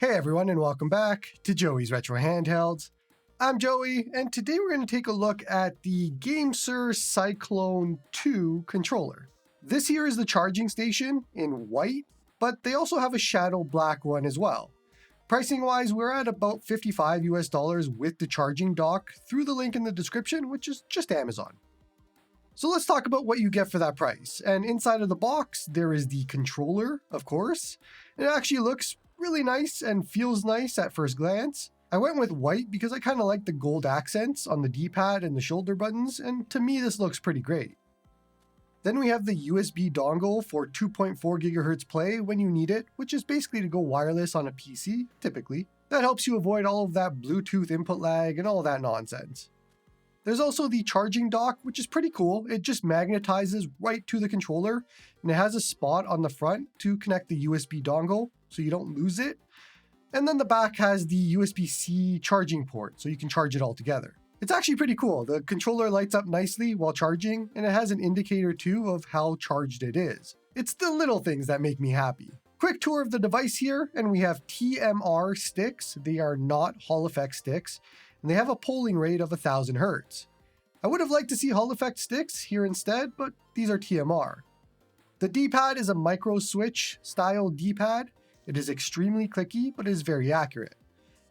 Hey everyone, and welcome back to Joey's Retro Handhelds. I'm Joey, and today we're going to take a look at the GameSir Cyclone 2 controller. This here is the charging station in white, but they also have a shadow black one as well. Pricing wise, we're at about $55 US with the charging dock through the link in the description, which is just Amazon. So let's talk about what you get for that price. And inside of the box, there is the controller, of course. It actually looks really nice and feels nice at first glance. I went with white because I kind of like the gold accents on the D-pad and the shoulder buttons, and to me this looks pretty great. Then we have the USB dongle for 2.4 GHz play when you need it, which is basically to go wireless on a PC, typically. That helps you avoid all of that Bluetooth input lag and all that nonsense. There's also the charging dock, which is pretty cool. It just magnetizes right to the controller, and it has a spot on the front to connect the USB dongle so you don't lose it. And then the back has the USB-C charging port, so you can charge it all together. It's actually pretty cool. The controller lights up nicely while charging, and it has an indicator too of how charged it is. It's the little things that make me happy. Quick tour of the device here, and we have TMR sticks. They are not Hall effect sticks, and they have a polling rate of 1000 Hz. I would have liked to see Hall effect sticks here instead, but these are TMR. The D-pad is a micro switch style D-pad. It is extremely clicky, but it is very accurate.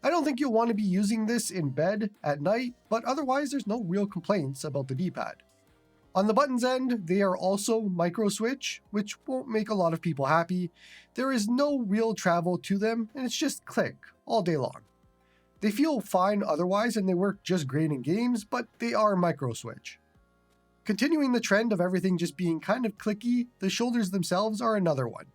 I don't think you'll want to be using this in bed at night, but otherwise there's no real complaints about the D-pad. On the buttons end, they are also micro switch, which won't make a lot of people happy. There is no real travel to them, and it's just click all day long. They feel fine otherwise, and they work just great in games, but they are micro switch. Continuing the trend of everything just being kind of clicky, the shoulders themselves are another one.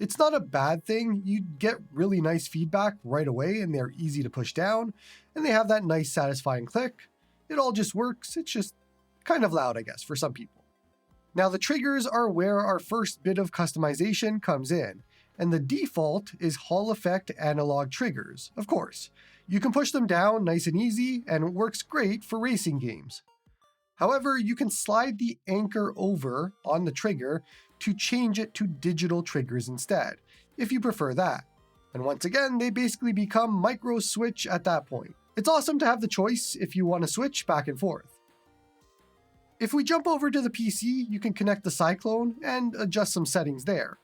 It's not a bad thing. You get really nice feedback right away, and they're easy to push down, and they have that nice satisfying click. It all just works. It's just kind of loud, I guess, for some people. Now the triggers are where our first bit of customization comes in, and the default is Hall effect analog triggers, of course. You can push them down nice and easy, and it works great for racing games. However, you can slide the anchor over on the trigger to change it to digital triggers instead, if you prefer that. And once again, they basically become micro switch at that point. It's awesome to have the choice if you want to switch back and forth. If we jump over to the PC, you can connect the Cyclone and adjust some settings there.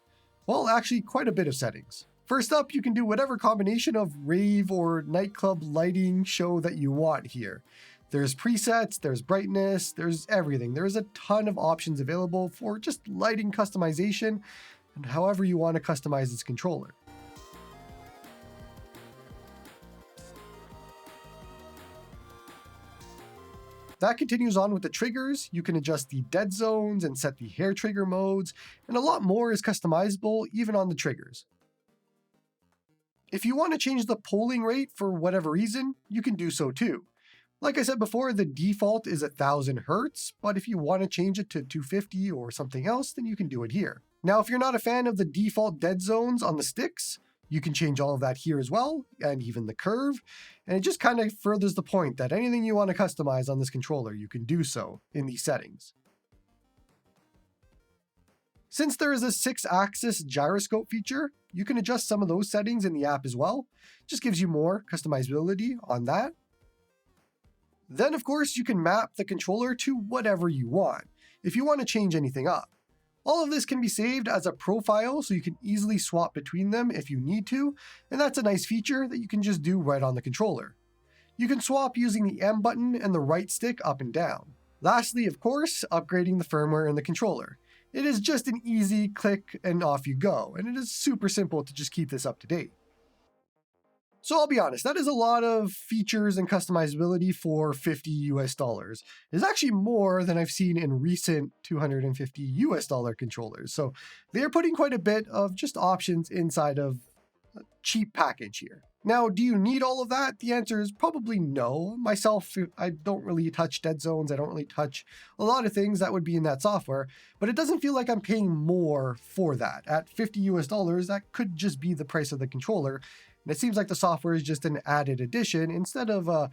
Well, actually quite a bit of settings. First up, you can do whatever combination of rave or nightclub lighting show that you want here. There's presets, there's brightness, there's everything. There's a ton of options available for just lighting customization and however you want to customize this controller. That continues on with the triggers. You can adjust the dead zones and set the hair trigger modes, and a lot more is customizable even on the triggers. If you want to change the polling rate for whatever reason, you can do so too. Like I said before, the default is 1000 Hz, but if you want to change it to 250 or something else, then you can do it here. Now, if you're not a fan of the default dead zones on the sticks, you can change all of that here as well, and even the curve, and it just kind of furthers the point that anything you want to customize on this controller, you can do so in these settings. Since there is a 6-axis gyroscope feature, you can adjust some of those settings in the app as well. Just gives you more customizability on that. Then, of course, you can map the controller to whatever you want, if you want to change anything up. All of this can be saved as a profile, so you can easily swap between them if you need to, and that's a nice feature that you can just do right on the controller. You can swap using the M button and the right stick up and down. Lastly, of course, upgrading the firmware in the controller. It is just an easy click and off you go, and it is super simple to just keep this up to date. So I'll be honest, that is a lot of features and customizability for $50 US. It's actually more than I've seen in recent $250 US controllers. So they're putting quite a bit of just options inside of a cheap package here. Now, do you need all of that? The answer is probably no. Myself, I don't really touch dead zones. I don't really touch a lot of things that would be in that software, but it doesn't feel like I'm paying more for that. At $50 US, that could just be the price of the controller. And it seems like the software is just an added addition instead of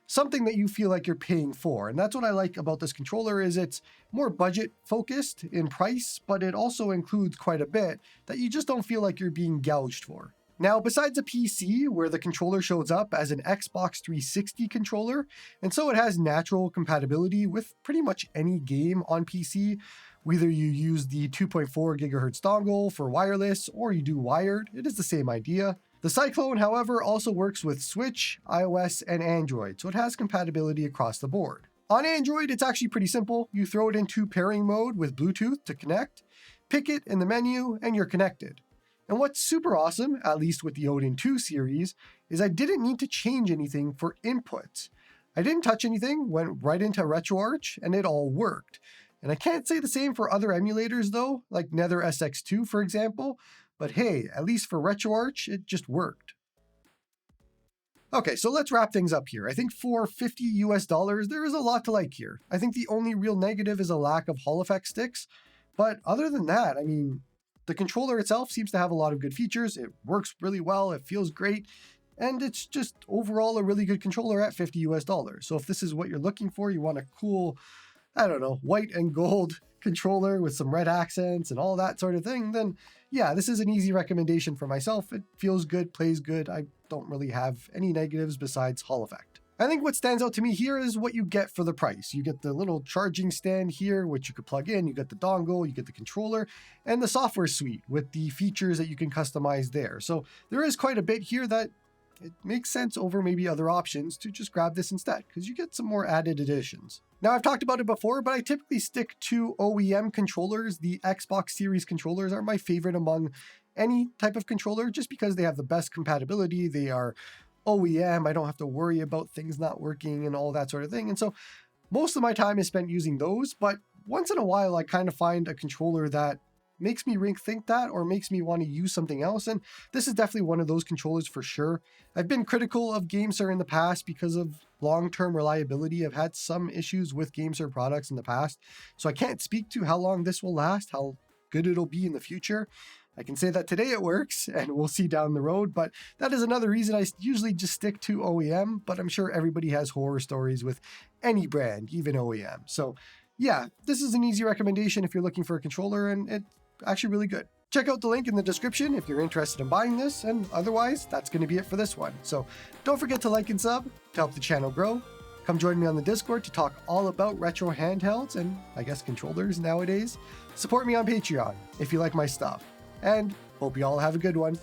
something that you feel like you're paying for. And that's what I like about this controller is it's more budget focused in price, but it also includes quite a bit that you just don't feel like you're being gouged for. Now, besides a PC, where the controller shows up as an Xbox 360 controller, and so it has natural compatibility with pretty much any game on PC, whether you use the 2.4 GHz dongle for wireless or you do wired, it is the same idea. The Cyclone, however, also works with Switch, iOS, and Android, so it has compatibility across the board. On Android, it's actually pretty simple. You throw it into pairing mode with Bluetooth to connect, pick it in the menu, and you're connected. And what's super awesome, at least with the Odin 2 series, is I didn't need to change anything for inputs. I didn't touch anything, went right into RetroArch, and it all worked. And I can't say the same for other emulators though, like Nether SX2 for example, but hey, at least for RetroArch, it just worked. Okay, so let's wrap things up here. I think for $50 US, there is a lot to like here. I think the only real negative is a lack of Hall effect sticks, but other than that, I mean, the controller itself seems to have a lot of good features. It works really well, it feels great, and it's just overall a really good controller at $50 US. So if this is what you're looking for, you want a cool, I don't know, white and gold controller with some red accents and all that sort of thing, then yeah, this is an easy recommendation for myself. It feels good, plays good. I don't really have any negatives besides Hall effect. I think what stands out to me here is what you get for the price. You get the little charging stand here, which you could plug in, you get the dongle, you get the controller, and the software suite with the features that you can customize there. So there is quite a bit here that it makes sense over maybe other options to just grab this instead, because you get some more added additions. Now, I've talked about it before, but I typically stick to OEM controllers. The Xbox Series controllers are my favorite among any type of controller, just because they have the best compatibility. They are OEM, I don't have to worry about things not working and all that sort of thing. And so most of my time is spent using those, but once in a while, I kind of find a controller that makes me rethink that or makes me want to use something else. And this is definitely one of those controllers for sure. I've been critical of GameSir in the past because of long-term reliability. I've had some issues with GameSir products in the past, so I can't speak to how long this will last, how good it'll be in the future. I can say that today it works, and we'll see down the road, but that is another reason I usually just stick to OEM, but I'm sure everybody has horror stories with any brand, even OEM. So yeah, this is an easy recommendation if you're looking for a controller, and it's actually really good. Check out the link in the description if you're interested in buying this, and otherwise, that's going to be it for this one. So don't forget to like and sub to help the channel grow. Come join me on the Discord to talk all about retro handhelds and I guess controllers nowadays. Support me on Patreon if you like my stuff. And hope you all have a good one.